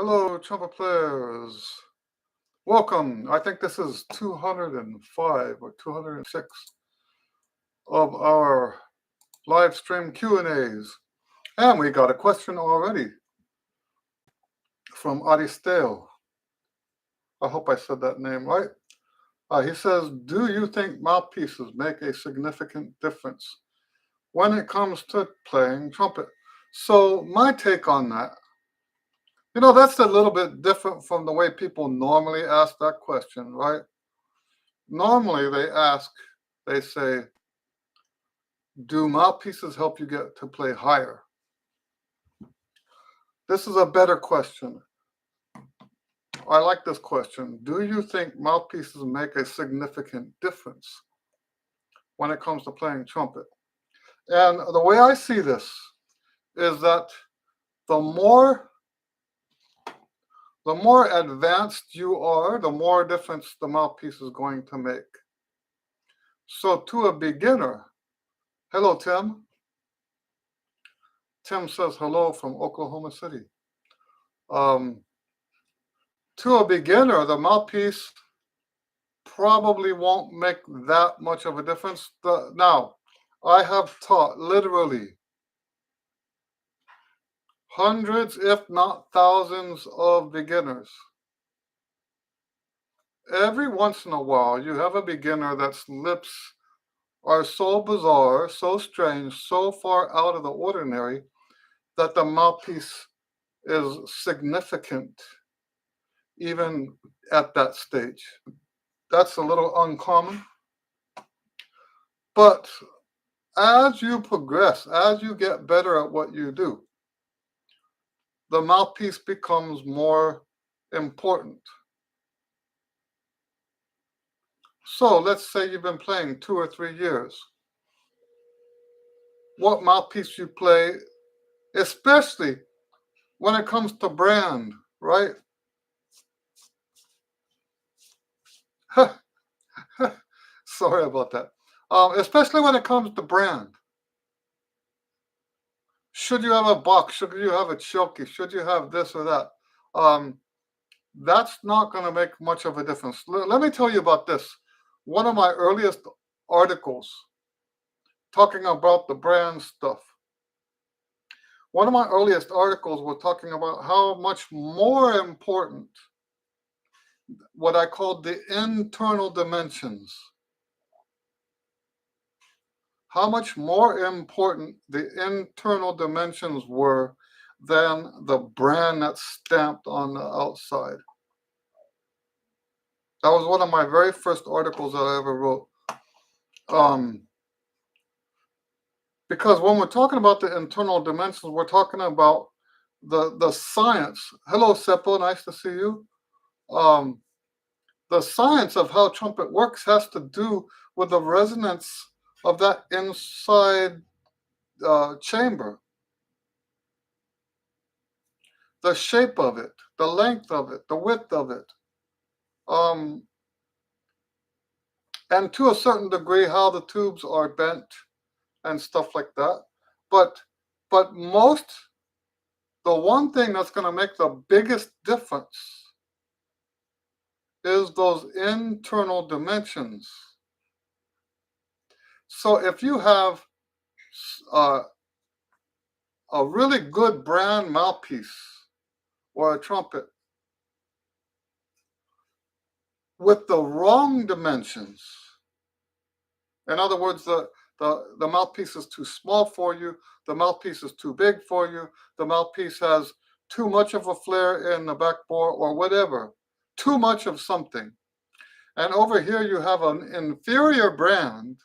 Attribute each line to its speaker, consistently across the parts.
Speaker 1: Hello, trumpet players. Welcome. I think this is 205 or 206 of our live stream Q and A's. And we got a question already from Aristeo. I hope I said that name right. He says, do you think mouthpieces make a significant difference when it comes to playing trumpet? So my take on that, that's a little bit different from the way people normally ask that question, right? Normally they say, do mouthpieces help you get to play higher? This is a better question. I like this question. Do you think mouthpieces make a significant difference when it comes to playing trumpet? And the way I see this is that the more advanced you are, the more difference the mouthpiece is going to make. So to a beginner, hello, Tim. Tim says hello from Oklahoma City. To a beginner, the mouthpiece probably won't make that much of a difference. Now, I have taught literally hundreds, if not thousands, of beginners. Every once in a while, you have a beginner that's lips are so bizarre, so strange, so far out of the ordinary that the mouthpiece is significant even at that stage. That's a little uncommon. But as you progress, as you get better at what you do, the mouthpiece becomes more important. So let's say you've been playing 2 or 3 years. What mouthpiece you play, especially when it comes to brand, right? Sorry about that. Especially when it comes to brand. Should you have a box? Should you have a choky? Should you have this or that? That's not going to make much of a difference. Let me tell you about this. One of my earliest articles talking about the brand stuff. One of my earliest articles was talking about how much more important what I called the internal dimensions. How much more important the internal dimensions were than the brand that's stamped on the outside. That was one of my very first articles that I ever wrote. Because when we're talking about the internal dimensions, we're talking about the science. Hello, Seppo, nice to see you. The science of how trumpet works has to do with the resonance of that inside chamber. The shape of it, the length of it, the width of it. And to a certain degree, how the tubes are bent and stuff like that. But the one thing that's going to make the biggest difference is those internal dimensions. So if you have a really good brand mouthpiece or a trumpet with the wrong dimensions, in other words, the mouthpiece is too small for you, the mouthpiece is too big for you, the mouthpiece has too much of a flare in the backbore or whatever, too much of something. And over here you have an inferior brand,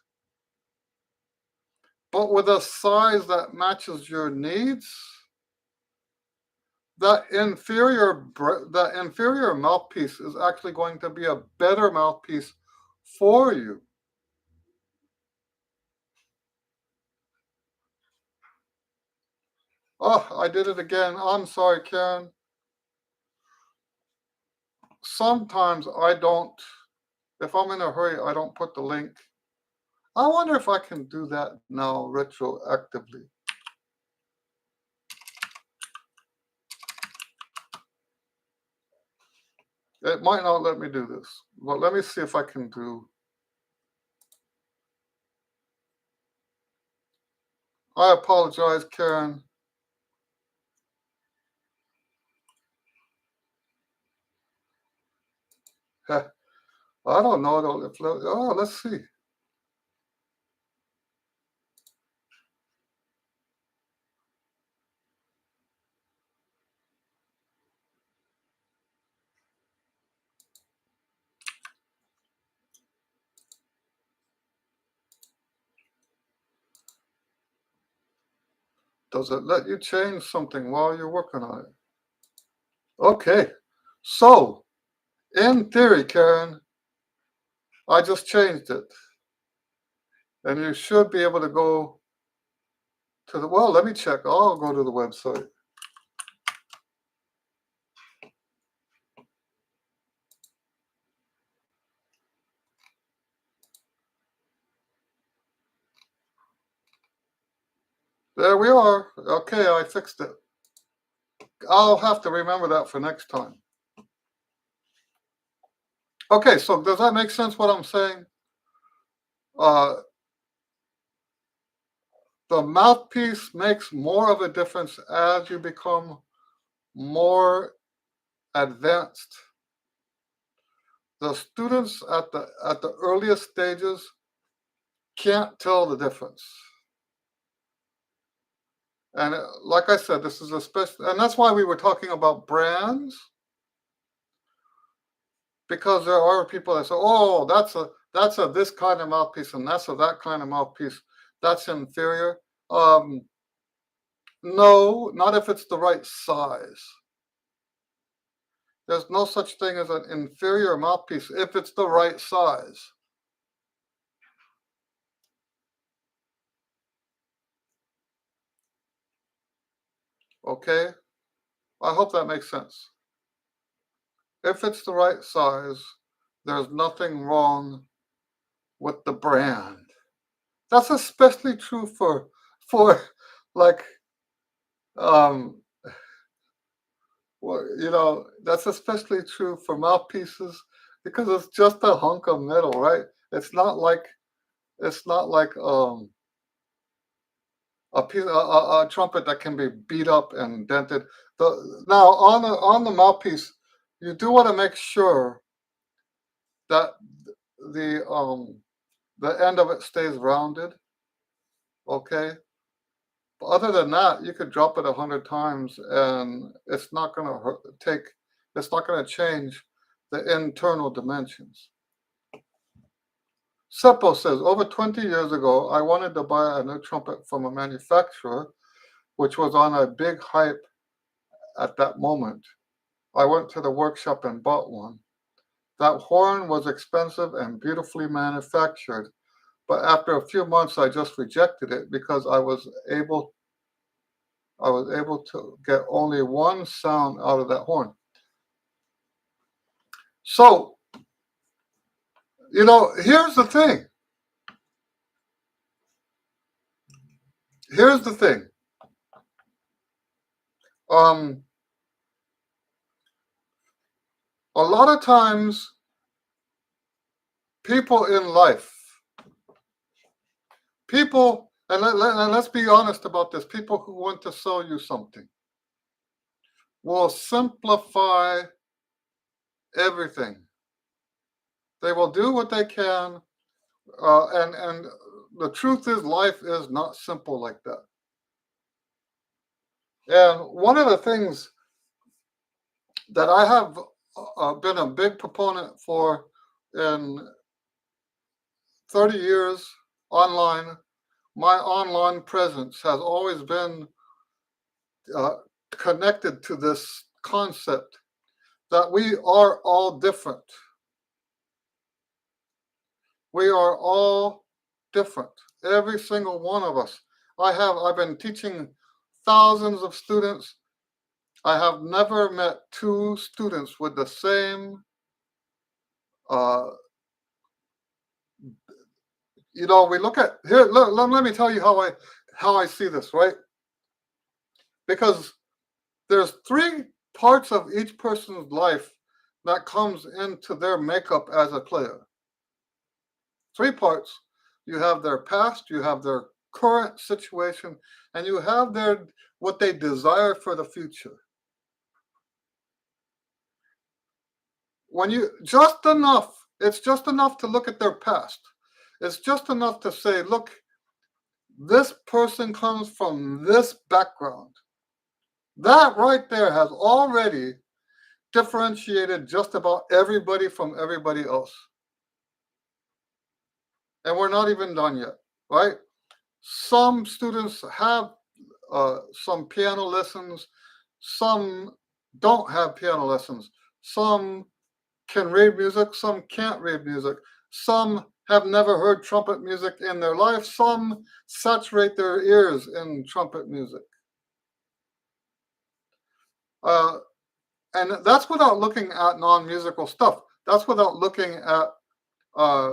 Speaker 1: but with a size that matches your needs. That inferior mouthpiece is actually going to be a better mouthpiece for you. Oh, I did it again. I'm sorry, Karen. Sometimes if I'm in a hurry, I don't put the link. I wonder if I can do that now retroactively. It might not let me do this, but let me see if I can do. I apologize, Karen. I don't know if. Oh, let's see. Does it let you change something while you're working on it? Okay. So, in theory, Karen, I just changed it. And you should be able to go to the, well, let me check. I'll go to the website. There we are. Okay, I fixed it. I'll have to remember that for next time. Okay, so does that make sense what I'm saying? The mouthpiece makes more of a difference as you become more advanced. The students at the earliest stages can't tell the difference. And like I said, this is especially, and that's why we were talking about brands, because there are people that say, "Oh, that's a this kind of mouthpiece, and that's a that kind of mouthpiece. That's inferior." No, not if it's the right size. There's no such thing as an inferior mouthpiece if it's the right size. Okay? I hope that makes sense. If it's the right size, there's nothing wrong with the brand. That's especially true for like um that's especially true for mouthpieces because it's just a hunk of metal, right? It's not like a trumpet that can be beat up and dented. Now on the mouthpiece, you do want to make sure that the um the end of it stays rounded. Okay. But other than that, you could drop it 100 times and it's not going to It's not going to change the internal dimensions. Seppo says, over 20 years ago, I wanted to buy a new trumpet from a manufacturer, which was on a big hype at that moment. I went to the workshop and bought one. That horn was expensive and beautifully manufactured, but after a few months, I just rejected it because I was able to get only one sound out of that horn. So, here's the thing. Here's the thing. Um, a lot of times, people in life, and let's be honest about this, people who want to sell you something will simplify everything. They will do what they can, and the truth is, life is not simple like that. And one of the things that I have been a big proponent for in 30 years online, my online presence has always been uh, connected to this concept that we are all different. We are all different. Every single one of us. I've been teaching thousands of students. I have never met two students with the same uh, we look at here. Let me tell you how I see this, right? Because there's three parts of each person's life that comes into their makeup as a player. Three parts. You have their past, you have their current situation, and you have their what they desire for the future. When you just enough, it's just enough to look at their past. It's just enough to say, look, this person comes from this background. That right there has already differentiated just about everybody from everybody else. And we're not even done yet, right? Some students have some piano lessons, some don't have piano lessons, some can read music, some can't read music, some have never heard trumpet music in their life, some saturate their ears in trumpet music. Uh, and that's without looking at non-musical stuff. That's without looking at uh,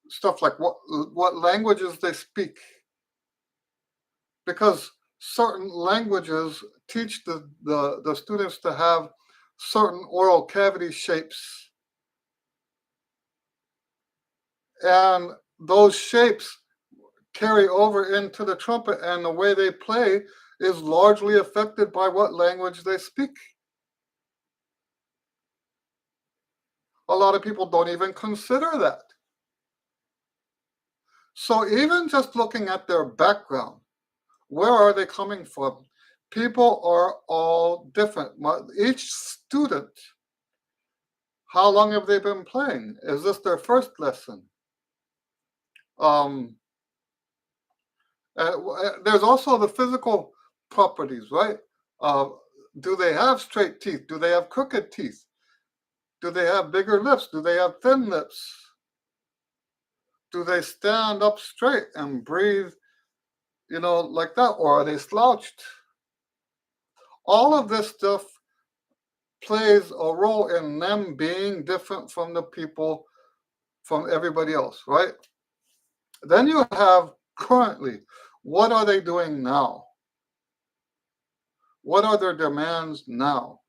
Speaker 1: stuff like what languages they speak, because certain languages teach the students to have certain oral cavity shapes, and those shapes carry over into the trumpet, and the way they play is largely affected by what language they speak. A lot of people don't even consider that. So even just looking at their background, where are they coming from? People are all different. Each student, how long have they been playing? Is this their first lesson? Um, there's also the physical properties, right? Uh, do they have straight teeth? Do they have crooked teeth? Do they have bigger lips? Do they have thin lips? Do they stand up straight and breathe, like that? Or are they slouched? All of this stuff plays a role in them being different from the people, from everybody else, right? Then you have currently, what are they doing now? What are their demands now?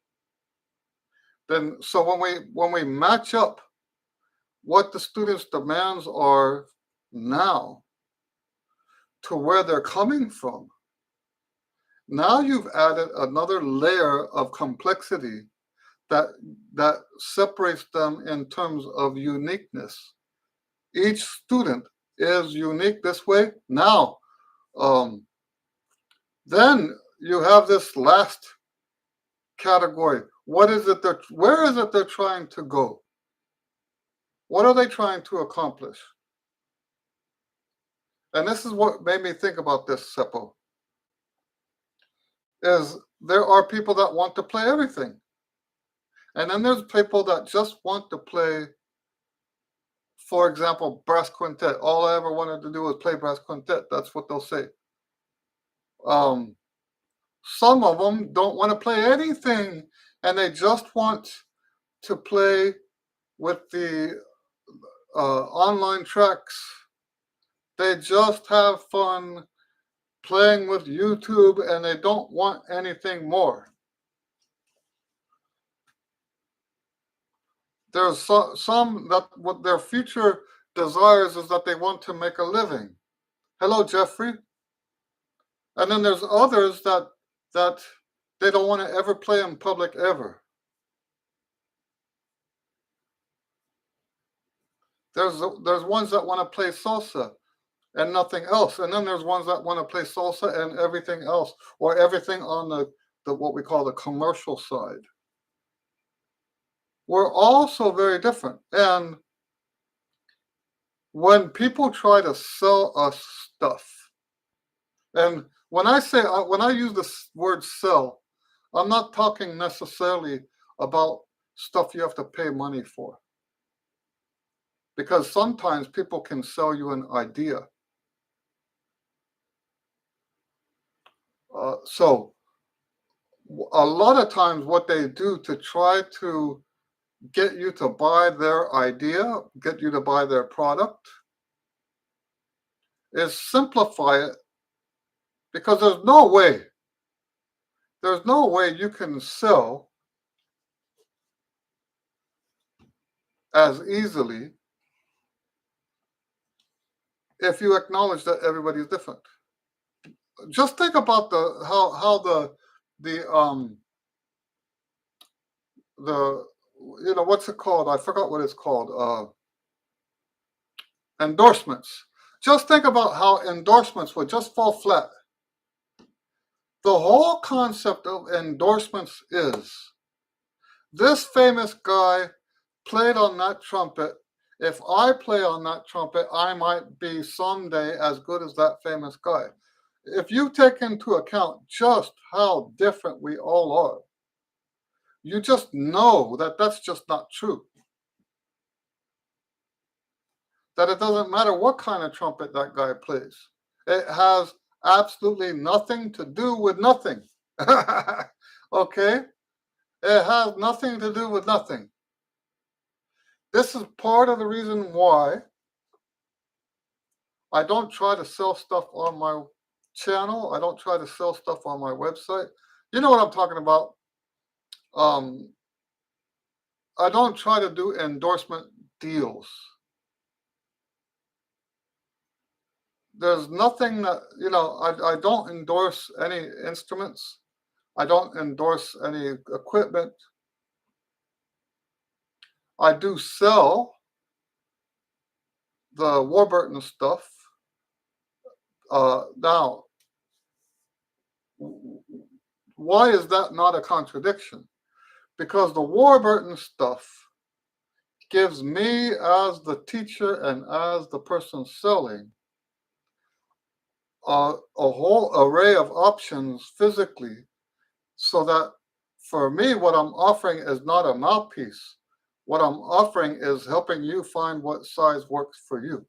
Speaker 1: Then, so when we match up what the students' demands are now to where they're coming from, now you've added another layer of complexity that that separates them in terms of uniqueness. Each student is unique this way. Now, then you have this last category. What is it that where is it they're trying to go? What are they trying to accomplish? And this is what made me think about this, Seppo, is there are people that want to play everything. And then there's people that just want to play, for example, brass quintet. All I ever wanted to do was play brass quintet. That's what they'll say. Um, some of them don't want to play anything, and they just want to play with the online tracks. They just have fun playing with YouTube, and they don't want anything more. There's some that what their future desires is that they want to make a living. Hello, Jeffrey. And then there's others that they don't want to ever play in public ever. There's ones that want to play salsa and nothing else, and then there's ones that want to play salsa and everything else, or everything on the what we call the commercial side. We're all so very different, and when people try to sell us stuff, and when I use the word sell, I'm not talking necessarily about stuff you have to pay money for, because sometimes people can sell you an idea. So a lot of times what they do to try to get you to buy their idea, get you to buy their product, is simplify it, because there's no way you can sell as easily if you acknowledge that everybody's different. Just think about how the what's it called? I forgot what it's called. Endorsements. Just think about how endorsements would just fall flat. The whole concept of endorsements is this famous guy played on that trumpet. If I play on that trumpet, I might be someday as good as that famous guy. If you take into account just how different we all are, you just know that that's just not true. That it doesn't matter what kind of trumpet that guy plays. It has absolutely nothing to do with nothing. Okay? It has nothing to do with nothing. This is part of the reason why I don't try to sell stuff on my channel. I don't try to sell stuff on my website. You know what I'm talking about. Um, I don't try to do endorsement deals. There's nothing that, I don't endorse any instruments. I don't endorse any equipment. I do sell the Warburton stuff. Now, why is that not a contradiction? Because the Warburton stuff gives me, as the teacher and as the person selling, a whole array of options physically, so that for me, what I'm offering is not a mouthpiece. What I'm offering is helping you find what size works for you.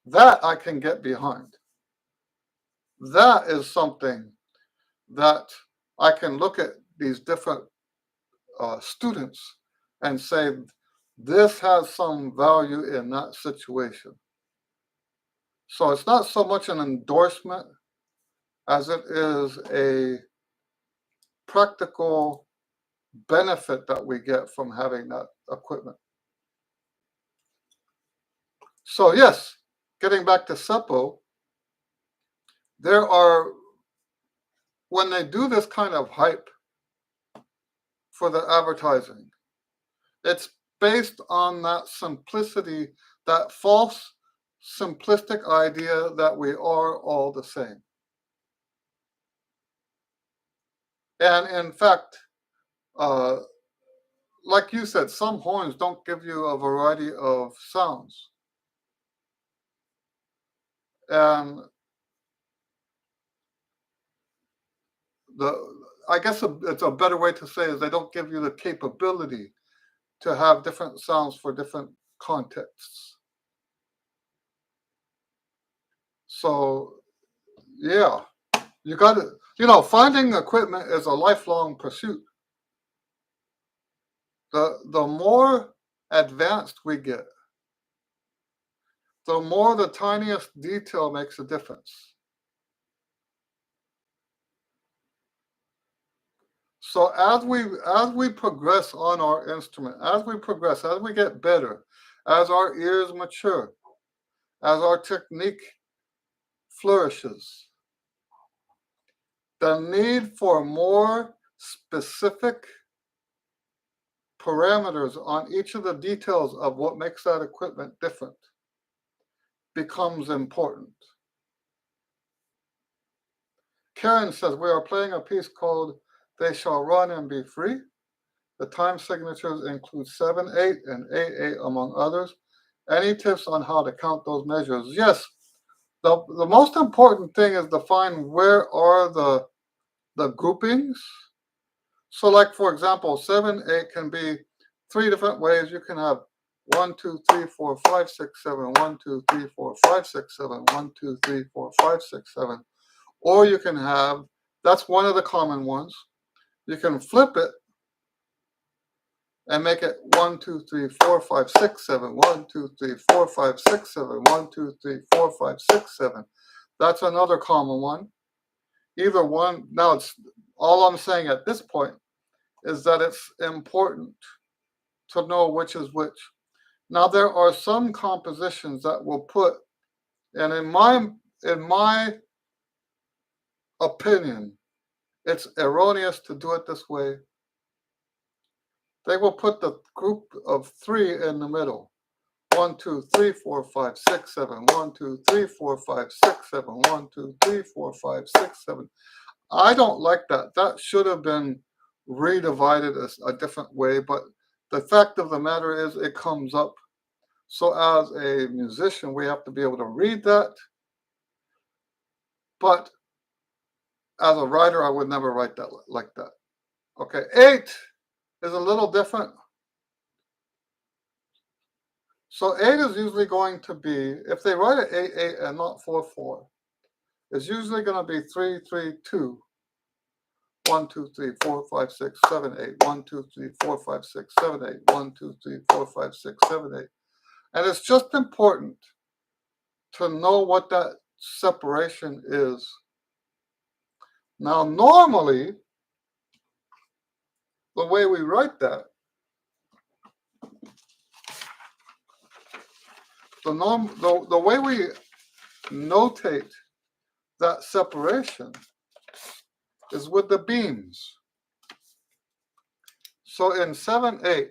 Speaker 1: That I can get behind. That is something that I can look at these different students and say, this has some value in that situation. So it's not so much an endorsement as it is a practical benefit that we get from having that equipment. So yes, getting back to SEPO, there are, when they do this kind of hype for the advertising, it's based on that simplicity, that false simplistic idea that we are all the same. And in fact, like you said, some horns don't give you a variety of sounds. And I guess it's a better way to say is they don't give you the capability to have different sounds for different contexts. So yeah, you got to, finding equipment is a lifelong pursuit. The more advanced we get, the more the tiniest detail makes a difference. So as we progress on our instrument, as we progress, as we get better, as our ears mature, as our technique flourishes, the need for more specific parameters on each of the details of what makes that equipment different becomes important. Karen says, we are playing a piece called They Shall Run and Be Free. The time signatures include 7/8 and 8/8, among others. Any tips on how to count those measures? Yes. The most important thing is to find where are the groupings. So like, for example, 7/8 can be three different ways. You can have 1, 2, 3, 4, 5, 6, 7, 1, 2, 3, 4, 5, 6, 7, 1, 2, 3, 4, 5, 6, 7. Or you can have, that's one of the common ones. You can flip it and make it 1, 2, 3, 4, 5, 6, 7, 1, 2, 3, 4, 5, 6, 7, 1, 2, 3, 4, 5, 6, 7. That's another common one. Either one. Now, it's all I'm saying at this point is that it's important to know which is which. Now there are some compositions that will put, and in my opinion, it's erroneous to do it this way. They will put the group of 3 in the middle. 1, 2, 3, 4, 5, 6, 7. 1, 2, 3, 4, 5, 6, 7. 1, 2, 3, 4, 5, 6, 7. I don't like that. That should have been redivided a different way, but the fact of the matter is it comes up. So as a musician, we have to be able to read that. But as a writer, I would never write that like that. Okay, 8 is a little different. So 8 is usually going to be, if they write it 8, 8 and not 4, 4, it's usually going to be 3, 3, 2. 1, 2, 3, 4, 5, 6, 7, 8. 1, 2, 3, 4, 5, 6, 7, 8. 1, 2, 3, 4, 5, 6, 7, 8. And it's just important to know what that separation is. Now, normally, the way we write that, the way we notate that separation is with the beams. So in 7, 8,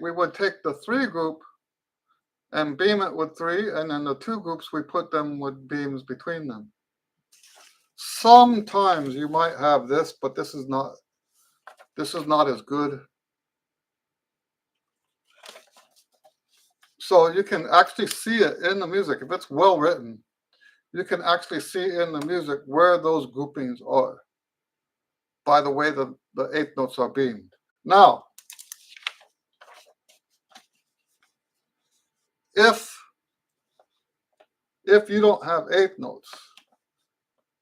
Speaker 1: we would take the 3 group and beam it with 3, and then the 2 groups, we put them with beams between them. Sometimes you might have this, but this is not as good. So you can actually see it in the music. If it's well written, you can actually see in the music where those groupings are by the way the 8th notes are beamed. Now, if you don't have 8th notes,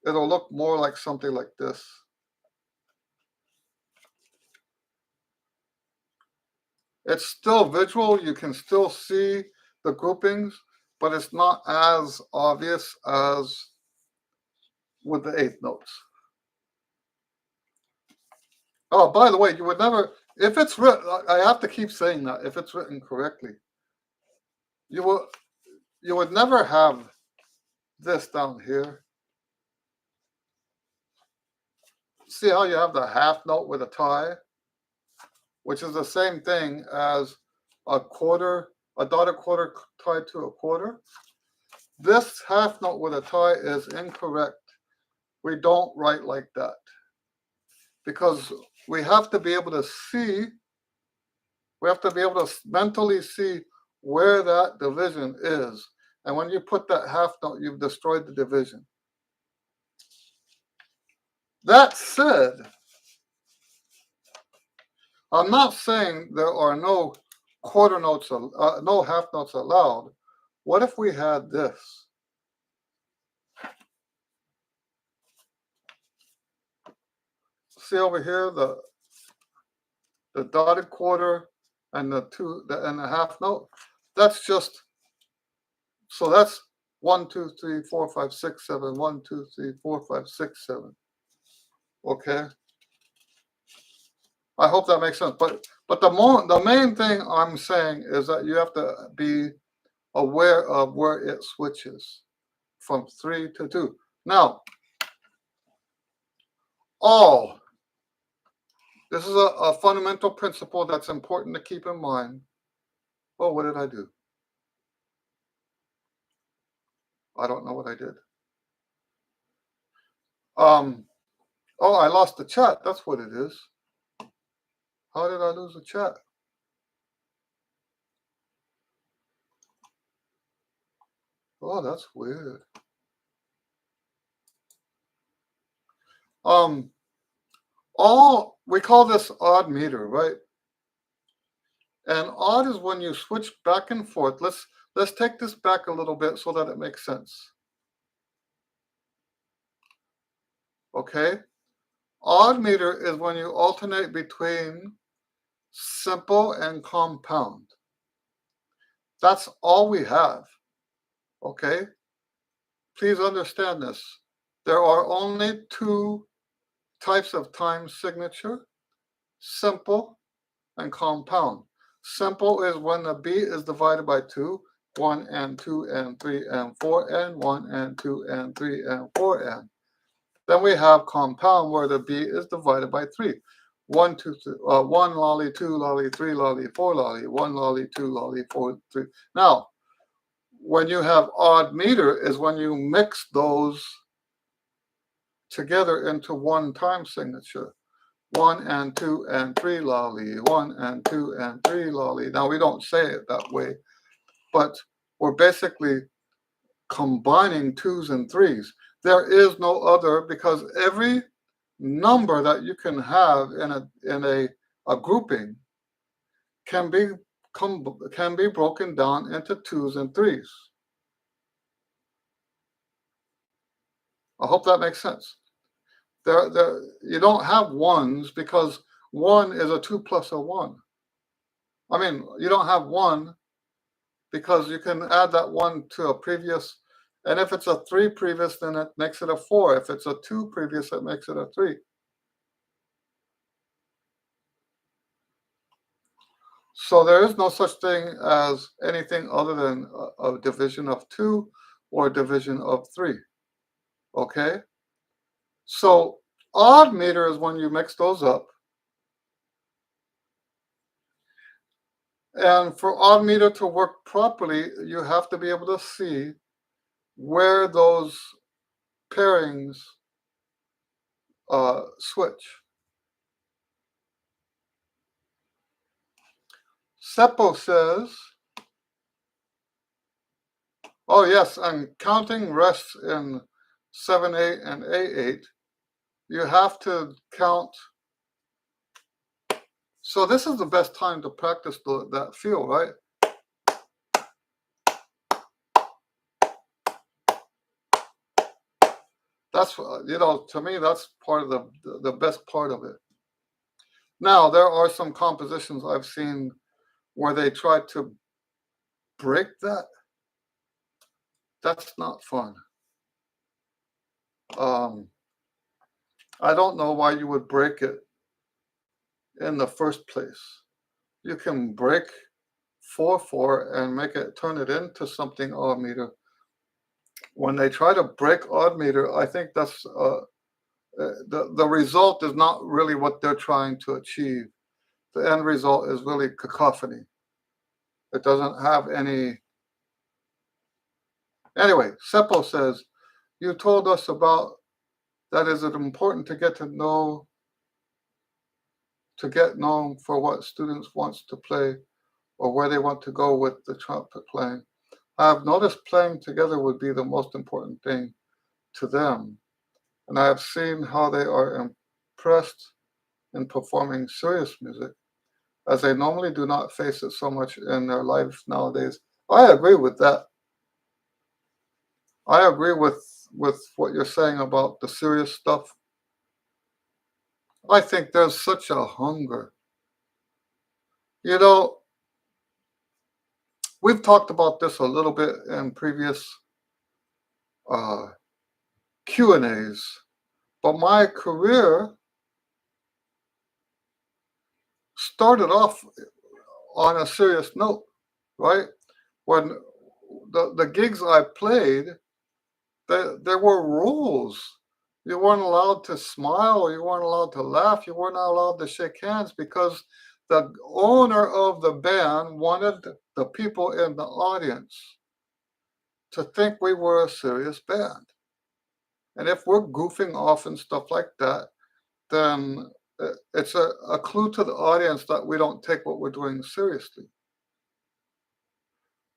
Speaker 1: it'll look more like something like this. It's still visual. You can still see the groupings, but it's not as obvious as with the 8th notes. Oh, by the way, you would never, if it's written, I have to keep saying that, if it's written correctly, you would never have this down here. See how you have the half note with a tie, which is the same thing as a quarter, a dotted quarter tied to a quarter. This half note with a tie is incorrect. We don't write like that because we have to be able to see, we have to be able to mentally see where that division is. And when you put that half note, you've destroyed the division. That said, I'm not saying there are no quarter notes, no half notes allowed. What if we had this? See over here, the dotted quarter and the half note. That's just, so that's 1, 2, 3, 4, 5, 6, 7. 1, 2, 3, 4, 5, 6, 7. Okay. I hope that makes sense. But the main thing I'm saying is that you have to be aware of where it switches from 3 to 2. Now, all. This is a fundamental principle that's important to keep in mind. Oh, what did I do? I don't know what I did. Oh, I lost the chat. That's what it is. How did I lose the chat? Oh, that's weird. We call this odd meter, right? And odd is when you switch back and forth. Let's take this back a little bit so that it makes sense. Okay? Odd meter is when you alternate between simple and compound. That's all we have. Okay? Please understand this. There are only two types of time signature: simple and compound. Simple is when the beat is divided by 2, 1 and 2 and 3 and 4 and 1 and 2 and 3 and 4 and. Then we have compound where the beat is divided by 3. 1, 2, 3, 1 lolly, 2 lolly, 3 lolly, 4 lolly, 1 lolly, 2 lolly, 4, 3. Now, when you have odd meter is when you mix those together into one time signature. 1 and 2 and 3 lolly, 1 and 2 and 3 lolly. Now, we don't say it that way, but we're basically combining twos and threes. There is no other, because every number that you can have in a grouping can be broken down into twos and threes. I hope that makes sense. You don't have ones, because one is a 2 plus a 1. I mean, you don't have one because you can add that one to a previous, and if it's a 3 previous, then it makes it a 4. If it's a 2 previous, it makes it a 3. So there is no such thing as anything other than a division of 2 or a division of 3. Okay? So odd meter is when you mix those up. And for odd meter to work properly, you have to be able to see where those pairings switch. Seppo says, oh yes, and counting rests in 7/8 and A8. You have to count. So this is the best time to practice that feel, right? That's, to me, that's part of the best part of it. Now, there are some compositions I've seen where they try to break that. That's not fun. I don't know why you would break it in the first place. You can break 4/4 and turn it into something odd meter. When they try to break odd meter, I think that's the result is not really what they're trying to achieve. The end result is really cacophony. It doesn't have any. Anyway, Seppo says, you told us about that. Is it important to get known for what students wants to play or where they want to go with the trumpet playing? I've noticed playing together would be the most important thing to them, and I have seen how they are impressed in performing serious music, as they normally do not face it so much in their life nowadays. I agree with that. I agree with what you're saying about the serious stuff. I think there's such a hunger. You know, we've talked about this a little bit in previous uh, Q and A's, but my career started off on a serious note, right? When the gigs I played, there were rules. You weren't allowed to smile, you weren't allowed to laugh, you weren't allowed to shake hands, because the owner of the band wanted the people in the audience to think we were a serious band. And if we're goofing off and stuff like that, then it's a clue to the audience that we don't take what we're doing seriously.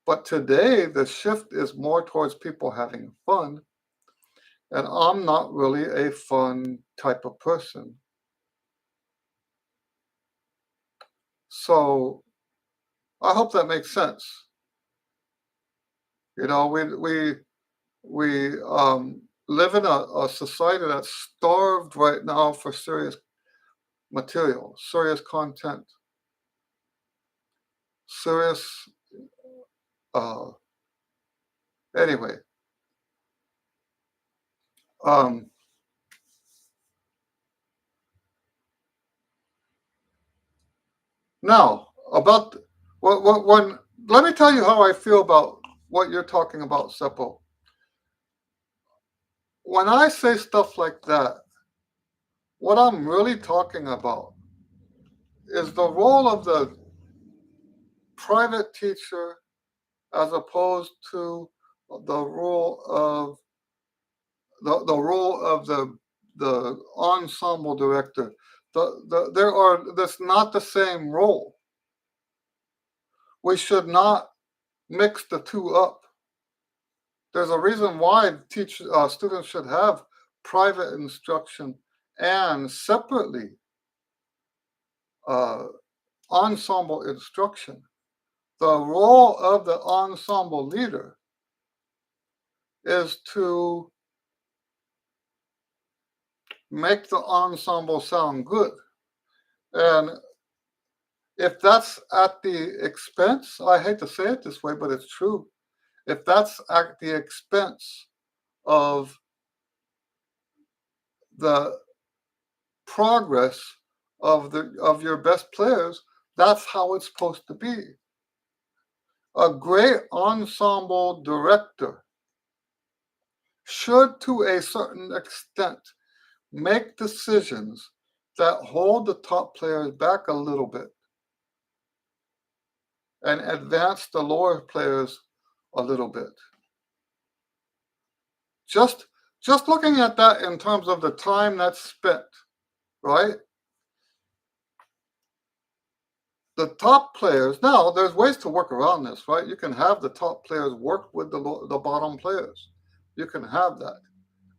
Speaker 1: But today, the shift is more towards people having fun. And I'm not really a fun type of person. So I hope that makes sense. You know, we live in a society that's starved right now for serious material, serious content, serious Uh, anyway, um, now about when let me tell you how I feel about what you're talking about, Seppo. When I say stuff like that, what I'm really talking about is the role of the private teacher as opposed to the role of the role of the ensemble director. That's not the same role. We should not mix the two up. There's a reason why students should have private instruction and separately uh, ensemble instruction. The role of the ensemble leader is to make the ensemble sound good. And if that's at the expense, I hate to say it this way, but it's true. If that's at the expense of the progress of your best players, that's how it's supposed to be. A great ensemble director should, to a certain extent, make decisions that hold the top players back a little bit and advance the lower players a little bit. Just just looking at that in terms of the time that's spent, right? The top players, now there's ways to work around this, right? You can have the top players work with the bottom players. You can have that.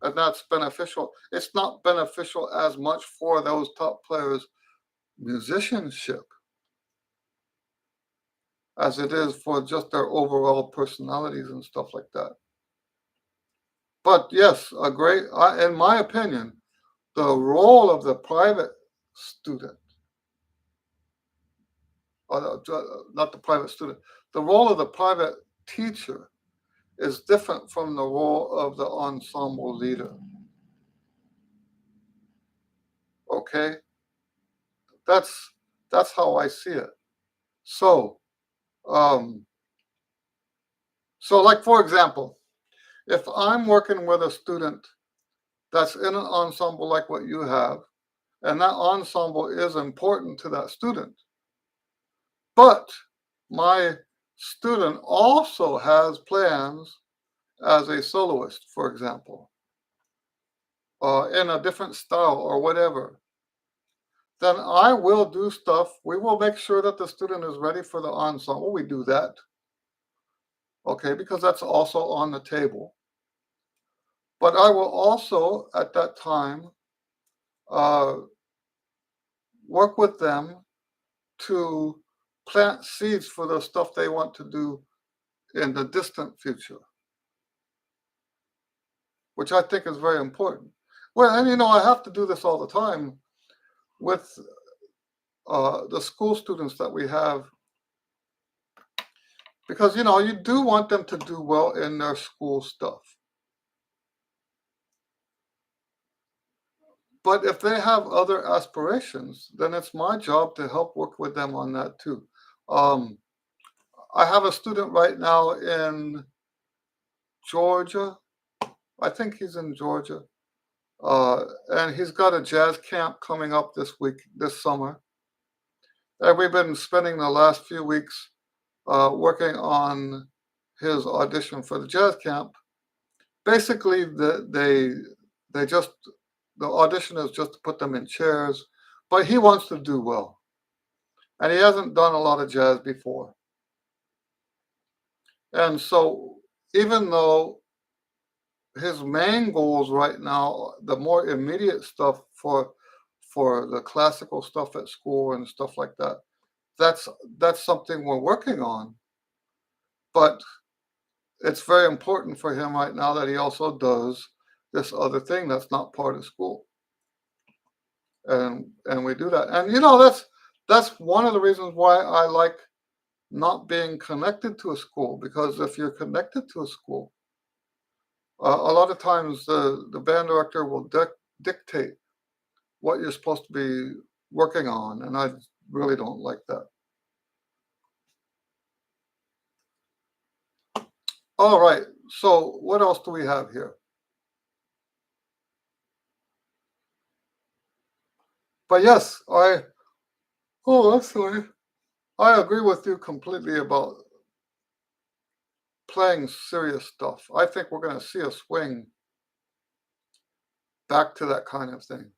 Speaker 1: And that's beneficial. It's not beneficial as much for those top players' musicianship as it is for just their overall personalities and stuff like that. But yes, in my opinion, the role of the private student, not the private student, the role of the private teacher is different from the role of the ensemble leader. Okay, that's that's how I see it. So, um, so like for example, if I'm working with a student that's in an ensemble like what you have, and that ensemble is important to that student, but my student also has plans as a soloist, for example, in a different style or whatever, then I will do stuff. We will make sure that the student is ready for the ensemble. We do that, okay, because that's also on the table. But I will also, at that time, uh, work with them to plant seeds for the stuff they want to do in the distant future, which I think is very important. Well, and I have to do this all the time with the school students that we have because you do want them to do well in their school stuff. But if they have other aspirations, then it's my job to help work with them on that too. Um, I have a student right now in Georgia. I think he's in Georgia. And he's got a jazz camp coming up this summer. And we've been spending the last few weeks working on his audition for the jazz camp. Basically, they just the audition is just to put them in chairs, but he wants to do well, and he hasn't done a lot of jazz before. And so, even though his main goals right now, the more immediate stuff for the classical stuff at school and stuff like that, that's something we're working on. But it's very important for him right now that he also does this other thing that's not part of school. And we do that. And that's one of the reasons why I like not being connected to a school, because if you're connected to a school, a lot of times the band director will dictate what you're supposed to be working on, and I really don't like that. All right, so what else do we have here? But yes, actually, I agree with you completely about playing serious stuff. I think we're going to see a swing back to that kind of thing.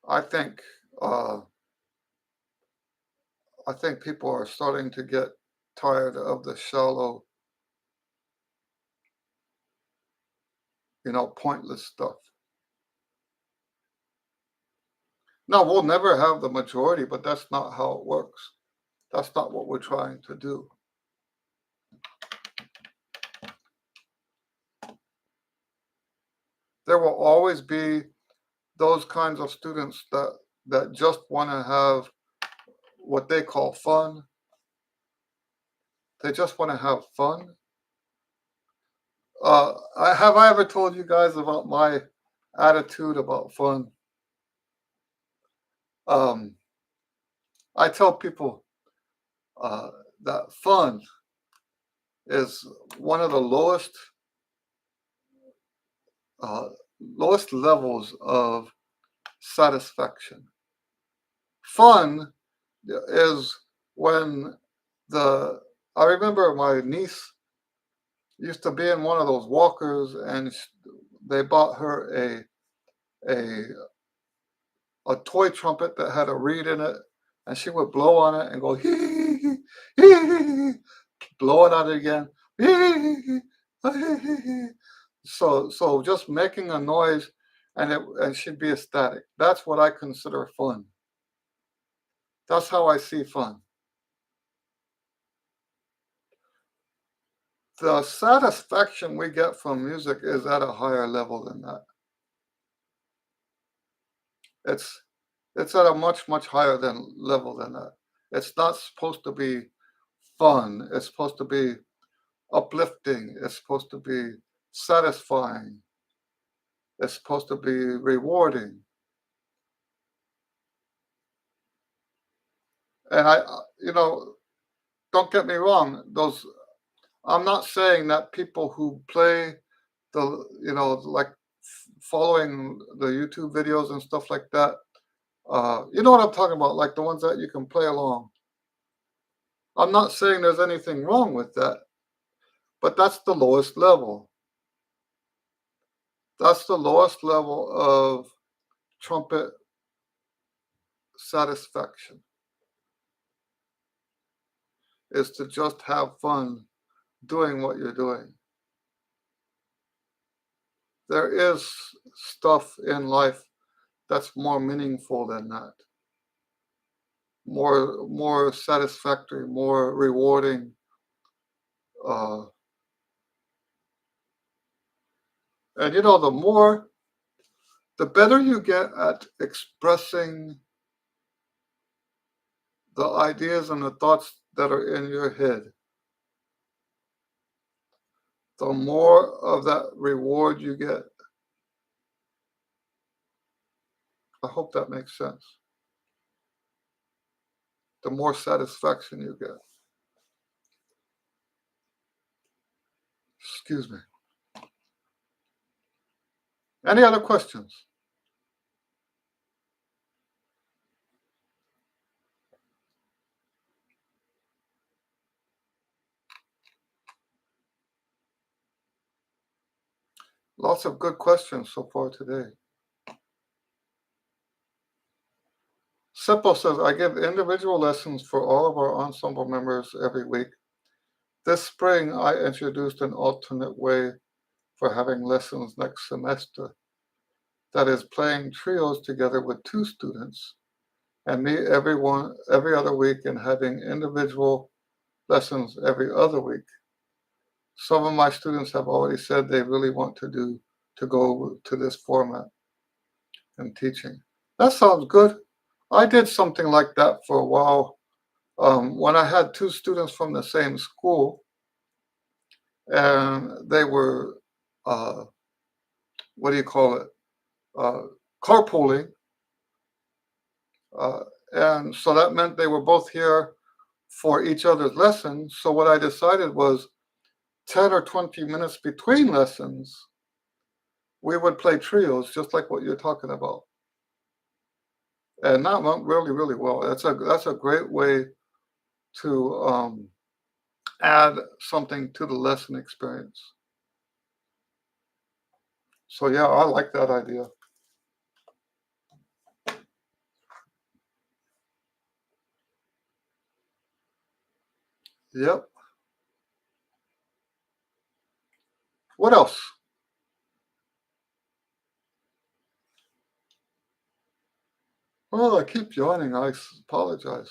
Speaker 1: I think uh, I think people are starting to get tired of the shallow, pointless stuff. Now, we'll never have the majority, but that's not how it works. That's not what we're trying to do. There will always be those kinds of students that just want to have what they call fun. They just want to have fun. Have I ever told you guys about my attitude about fun? Um, I tell people uh, that fun is one of the uh, lowest levels of satisfaction. Fun is when the I remember my niece used to be in one of those walkers, and they bought her a a toy trumpet that had a reed in it, and she would blow on it and go hee hee hee hee hee, blow it out again. Hee hee hee hee. So just making a noise, and she'd be ecstatic. That's what I consider fun. That's how I see fun. The satisfaction we get from music is at a higher level than that. It's it's at a much higher than level than that. It's not supposed to be fun. It's supposed to be uplifting. It's supposed to be satisfying. It's supposed to be rewarding. And don't get me wrong. Those I'm not saying that people who play like following the YouTube videos and stuff like that. You know what I'm talking about, like the ones that you can play along. I'm not saying there's anything wrong with that, but that's the lowest level. That's the lowest level of trumpet satisfaction, is to just have fun doing what you're doing. There is stuff in life that's more meaningful than that, more satisfactory, more rewarding. Uh, and the better you get at expressing the ideas and the thoughts that are in your head, the more of that reward you get. I hope that makes sense. The more satisfaction you get. Excuse me. Any other questions? Lots of good questions so far today. Seppo says, I give individual lessons for all of our ensemble members every week. This spring, I introduced an alternate way for having lessons next semester. That is playing trios together with two students and me every other week, and having individual lessons every other week. Some of my students have already said they really want to go to this format and teaching. That sounds good. I did something like that for a while When I had two students from the same school, and they were, uh, what do you call it, uh, carpooling, uh, and so that meant they were both here for each other's lessons. So what I decided was 10 or 20 minutes between lessons, we would play trios, just like what you're talking about. And that went really, really well. That's a great way to add something to the lesson experience. So yeah, I like that idea. Yep. What else? Oh, I keep yawning. Apologize.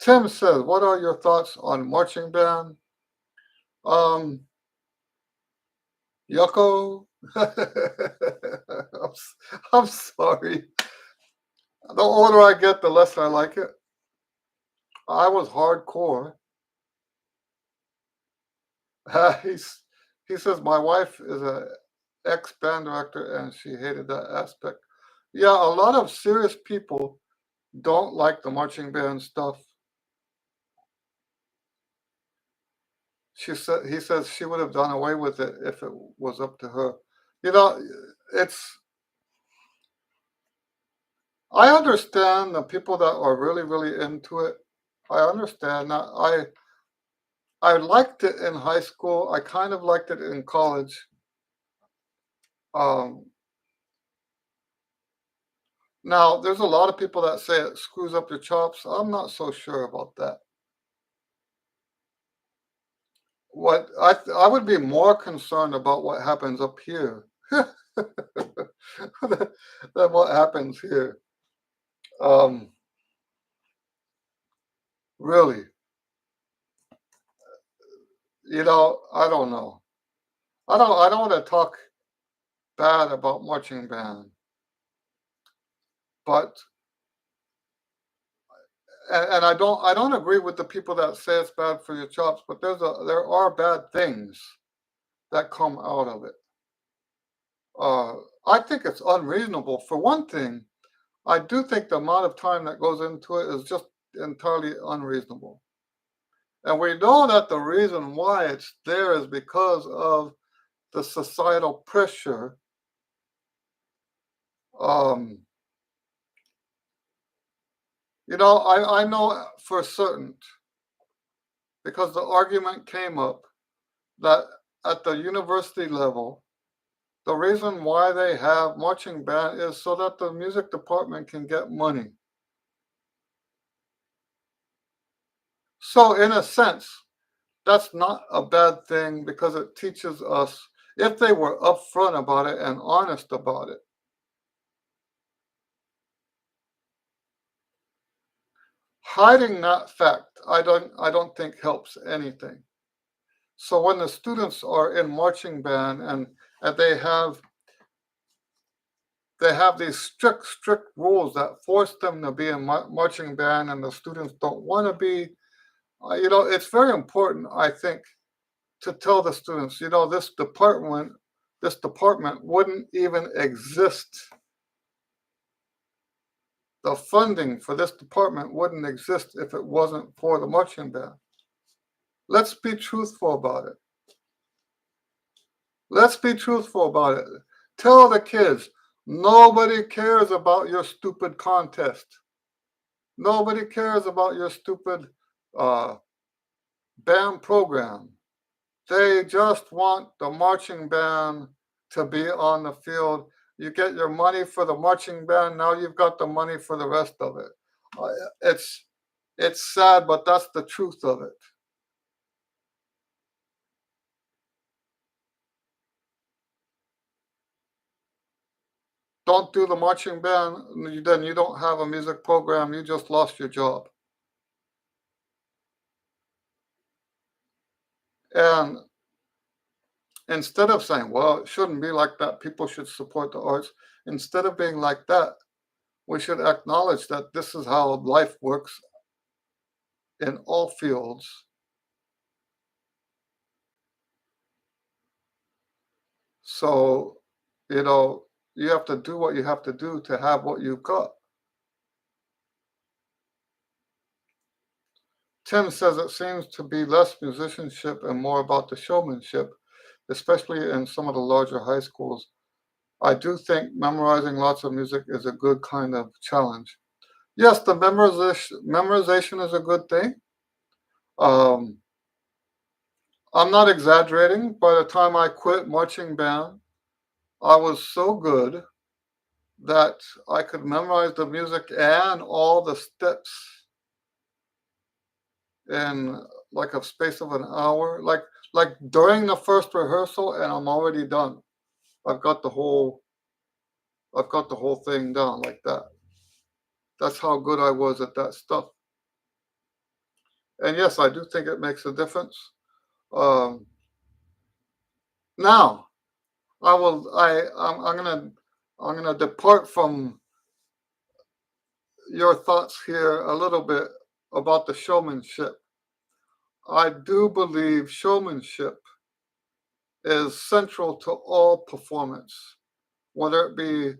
Speaker 1: Tim says, "What are your thoughts on marching band?" Um, Yucko. I'm sorry. The older I get, the less I like it. I was hardcore. He's he says my wife is a ex band director and she hated that aspect. Yeah, a lot of serious people don't like the marching band stuff. She said he says she would have done away with it if it was up to her. You know, it's I understand the people that are really, really into it. I understand that. I liked it in high school. I kind of liked it in college. Um, Now, there's a lot of people that say it screws up your chops. I'm not so sure about that. I would be more concerned about what happens up here than what happens here. Um, really, I don't know. I don't want to talk bad about marching band, but and I don't agree with the people that say it's bad for your chops, but there are bad things that come out of it. Uh, I think it's unreasonable. For one thing, I do think the amount of time that goes into it is just entirely unreasonable. And we know that the reason why it's there is because of the societal pressure. Um, I know for certain because the argument came up that at the university level, the reason why they have marching band is so that the music department can get money. So, in a sense, that's not a bad thing because it teaches us if they were upfront about it and honest about it. Hiding that fact, I don't think helps anything. So when the students are in marching band and they have these strict rules that force them to be in marching band and the students don't want to be, it's very important, I think, to tell the students, this department wouldn't even exist. The funding for this department wouldn't exist if it wasn't for the marching band. Let's be truthful about it. Let's be truthful about it. Tell the kids, nobody cares about your stupid contest. Nobody cares about your stupid uh, band program. They just want the marching band to be on the field. You get your money for the marching band. Now you've got the money for the rest of it. Uh, It's it's sad, but that's the truth of it. Don't do the marching band, then you don't have a music program. You just lost your job. And instead of saying, well, it shouldn't be like that, people should support the arts, instead of being like that, we should acknowledge that this is how life works. in all fields. So, you know, you have to do what you have to do to have what you've got. Tim says it seems to be less musicianship and more about the showmanship, especially in some of the larger high schools. I do think memorizing lots of music is a good kind of challenge. Yes, the memorization is a good thing. Um, I'm not exaggerating. By the time I quit marching band, I was so good that I could memorize the music and all the steps in like a space of an hour. Like during the first rehearsal, and I'm already done. I've got the whole I've got the whole thing down like that. That's how good I was at that stuff. And yes, I do think it makes a difference. Um, now, I'm gonna depart from your thoughts here a little bit about the showmanship. I do believe showmanship is central to all performance, whether it be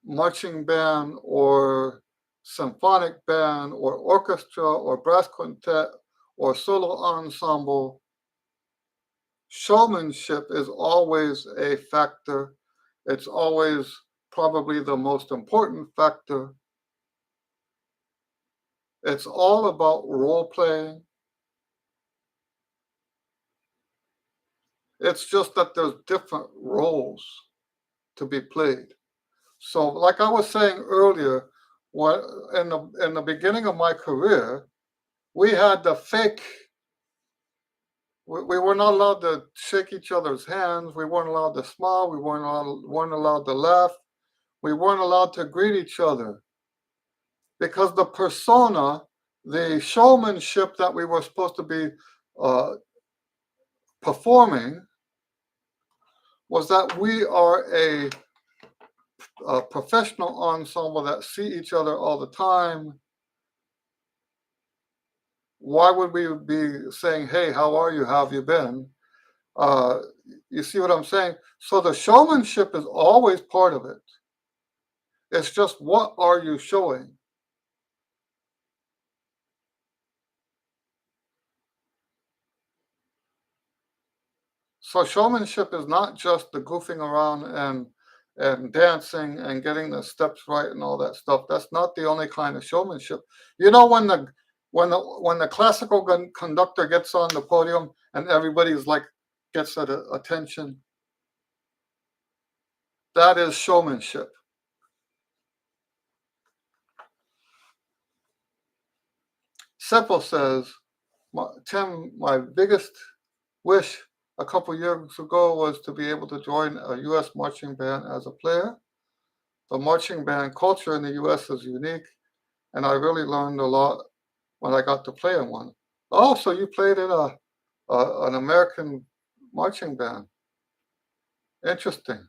Speaker 1: marching band or symphonic band or orchestra or brass quintet or solo ensemble. Showmanship is always a factor. It's always probably the most important factor. It's all about role playing. It's just that there's different roles to be played. So, like I was saying earlier, what in the beginning of my career, we had the fake. We were not allowed to shake each other's hands. We weren't allowed to smile. We weren't allowed to laugh. We weren't allowed to greet each other because the persona, the showmanship that we were supposed to be uh, performing, was that we are a professional ensemble that see each other all the time. Why would we be saying, "Hey, how are you? How have you been?" Uh, you see what I'm saying? So the showmanship is always part of it. It's just what are you showing? So showmanship is not just the goofing around and dancing and getting the steps right and all that stuff. That's not the only kind of showmanship. You know when the classical conductor gets on the podium and everybody's like gets attention, that is showmanship. Seppo says, Tim, my biggest wish a couple years ago was to be able to join a U.S. marching band as a player. The marching band culture in the U.S. is unique, and I really learned a lot when I got to play in one. Oh, so you played in an American marching band? Interesting.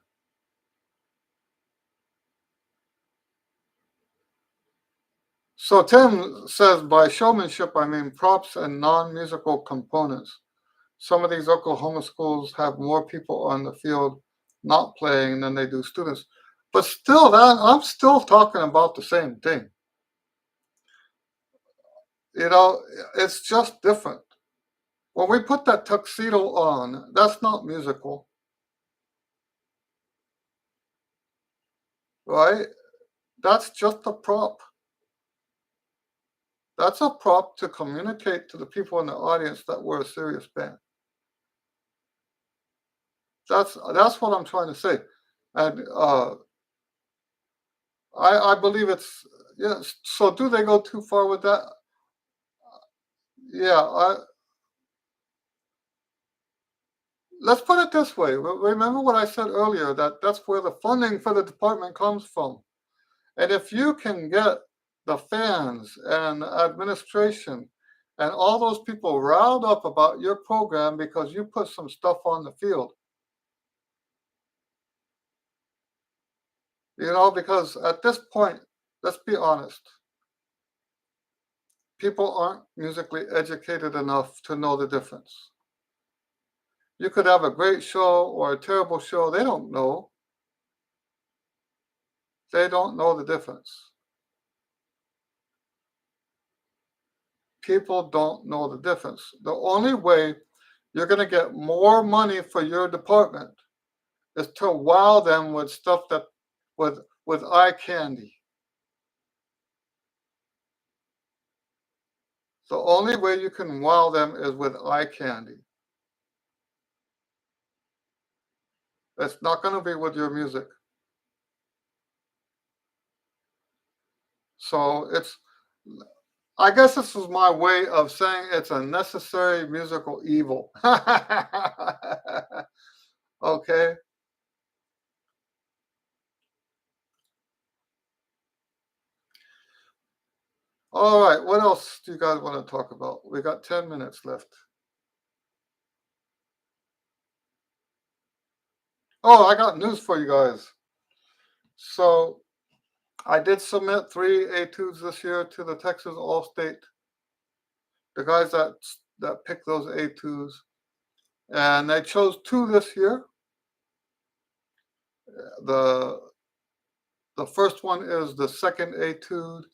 Speaker 1: So Tim says by showmanship I mean props and non-musical components. Some of these Oklahoma schools have more people on the field not playing than they do students. But still, that I'm still talking about the same thing. You know, it's just different. When we put that tuxedo on, that's not musical, right? That's just a prop. That's a prop to communicate to the people in the audience that we're a serious band. That's what I'm trying to say, and I believe it's yes. So do they go too far with that? Yeah. Let's put it this way. Remember what I said earlier that that's where the funding for the department comes from. And if you can get the fans and administration and all those people riled up about your program because you put some stuff on the field, because at this point, let's be honest, people aren't musically educated enough to know the difference. You could have a great show or a terrible show. They don't know. They don't know the difference. People don't know the difference. The only way you're going to get more money for your department is to wow them with stuff that with eye candy. The only way you can wow them is with eye candy. It's not going to be with your music. So I guess this is my way of saying it's a necessary musical evil. Okay. All right. What else do you guys want to talk about? We got 10 minutes left. Oh, I got news for you guys. So I did submit 3 etudes this year to the Texas All-State. The guys that picked those etudes, and they chose 2 this year. The first one is the second etude,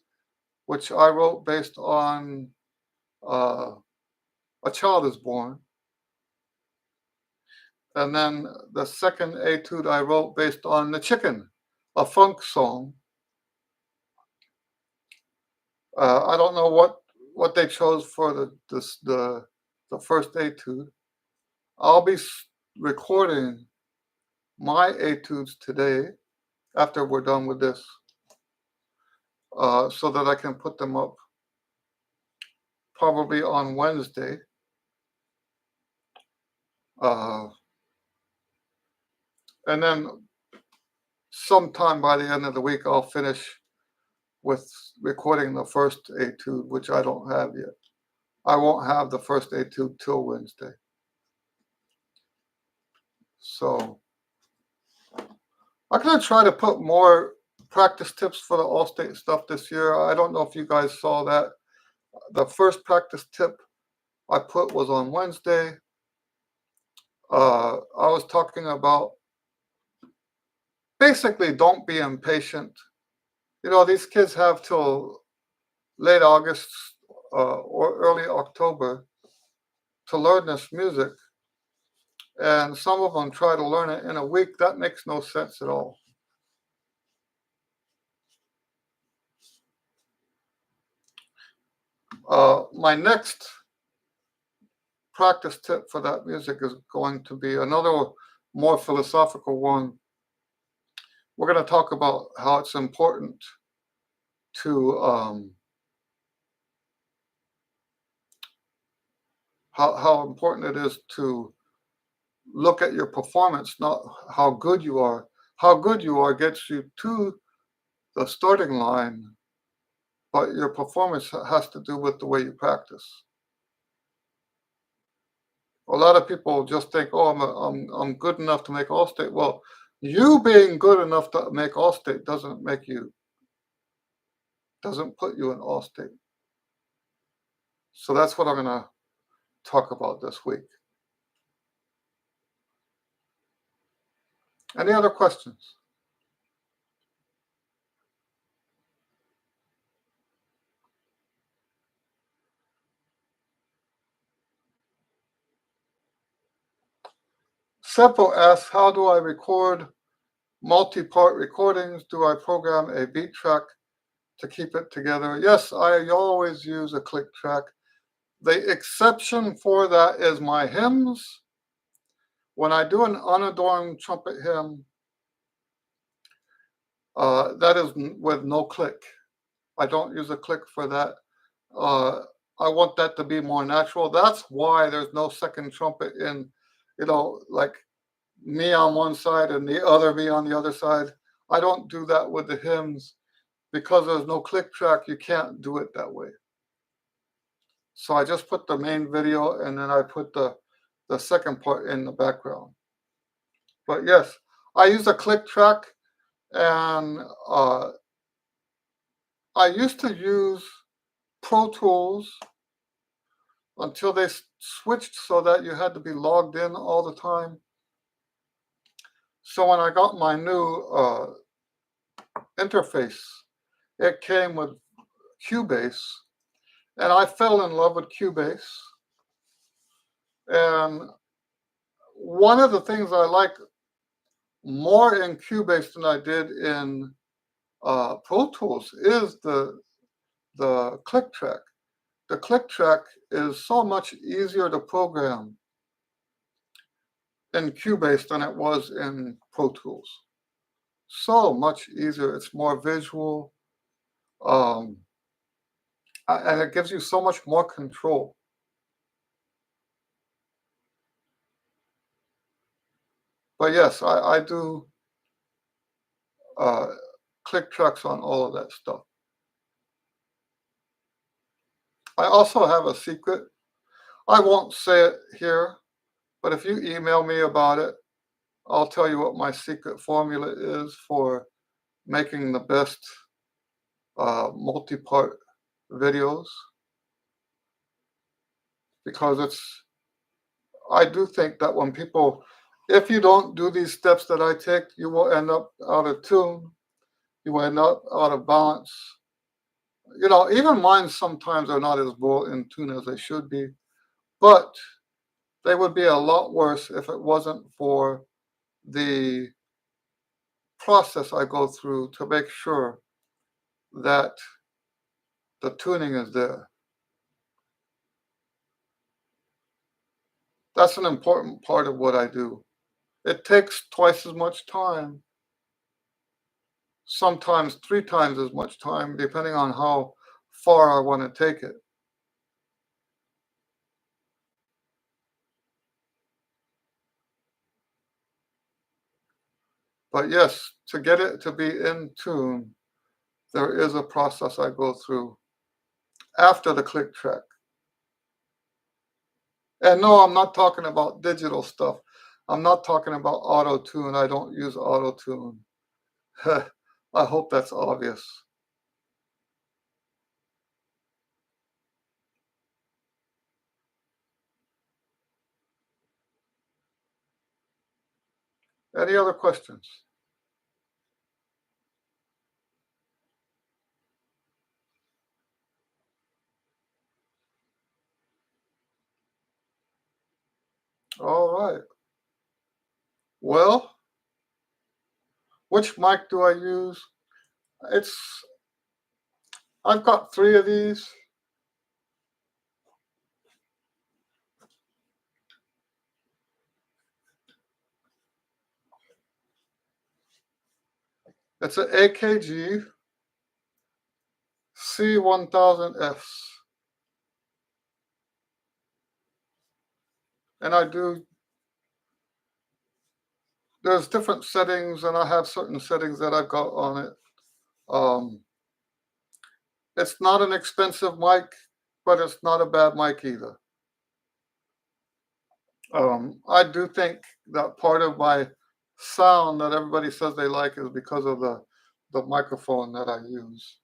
Speaker 1: which I wrote based on A Child Is Born. And then the second etude I wrote based on The Chicken, a funk song. I don't know what they chose for the first etude. I'll be recording my etudes today after we're done with this, so that I can put them up probably on Wednesday. And then sometime by the end of the week, I'll finish with recording the first etude, which I don't have yet. I won't have the first etude till Wednesday. So I'm going to try to put more practice tips for the All-State stuff this year. I don't know if you guys saw that. The first practice tip I put was on Wednesday. I was talking about basically don't be impatient. You know, these kids have till late August or early October to learn this music. And some of them try to learn it in a week. That makes no sense at all. My next practice tip for that music is going to be another more philosophical one. We're going to talk about how it's important to how important it is to look at your performance, not how good you are. How good you are gets you to the starting line, but your performance has to do with the way you practice. A lot of people just think, "Oh, I'm good enough to make All-State." Well, you being good enough to make All-State doesn't put you in All-State. So that's what I'm going to talk about this week. Any other questions? Seppo asks, how do I record multi-part recordings? Do I program a beat track to keep it together? Yes, I always use a click track. The exception for that is my hymns. When I do an unadorned trumpet hymn, that is with no click. I don't use a click for that. I want that to be more natural. That's why there's no second trumpet in, like me on one side and the other me on the other side. I don't do that with the hymns because there's no click track. You can't do it that way. So I just put the main video and then I put the second part in the background. But yes, I use a click track, and I used to use Pro Tools until they switched so that you had to be logged in all the time. So when I got my new interface, it came with Cubase, and I fell in love with Cubase. And one of the things I like more in Cubase than I did in Pro Tools is the click track. The click track is so much easier to program in Cubase than it was in Pro Tools. So much easier. It's more visual, and it gives you so much more control. But yes, I do uh, click tracks on all of that stuff. I also have a secret. I won't say it here, but if you email me about it, I'll tell you what my secret formula is for making the best multi-part videos, because I do think that when people, if you don't do these steps that I take, you will end up out of tune, you will end up out of balance. Even mine sometimes are not as well in tune as they should be, but they would be a lot worse if it wasn't for the process I go through to make sure that the tuning is there. That's an important part of what I do. It takes twice as much time, sometimes 3 times as much time, depending on how far I want to take it. But yes, to get it to be in tune, there is a process I go through after the click track. And no, I'm not talking about digital stuff. I'm not talking about auto tune. I don't use auto tune. I hope that's obvious. Any other questions? All right. Well, which mic do I use? I've got 3 of these. It's an AKG C1000S. And there's different settings, and I have certain settings that I've got on it. Um, it's not an expensive mic, but it's not a bad mic either. I do think that part of my sound that everybody says they like is because of the microphone that I use.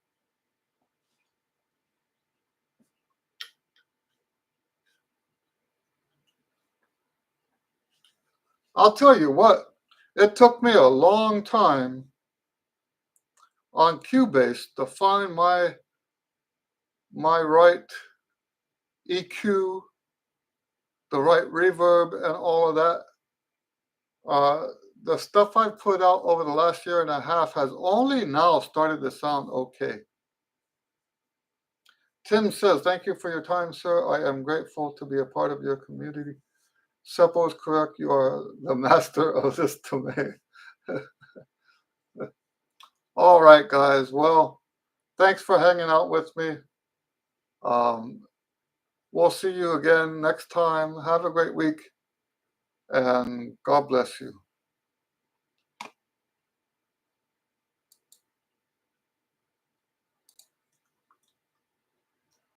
Speaker 1: I'll tell you what, it took me a long time on Cubase to find my right EQ, the right reverb, and all of that. The stuff I've put out over the last year and a half has only now started to sound okay. Tim says, "Thank you for your time, sir. I am grateful to be a part of your community." Seppo is correct. You are the master of this domain. All right, guys. Well, thanks for hanging out with me. Um, we'll see you again next time. Have a great week, and God bless you.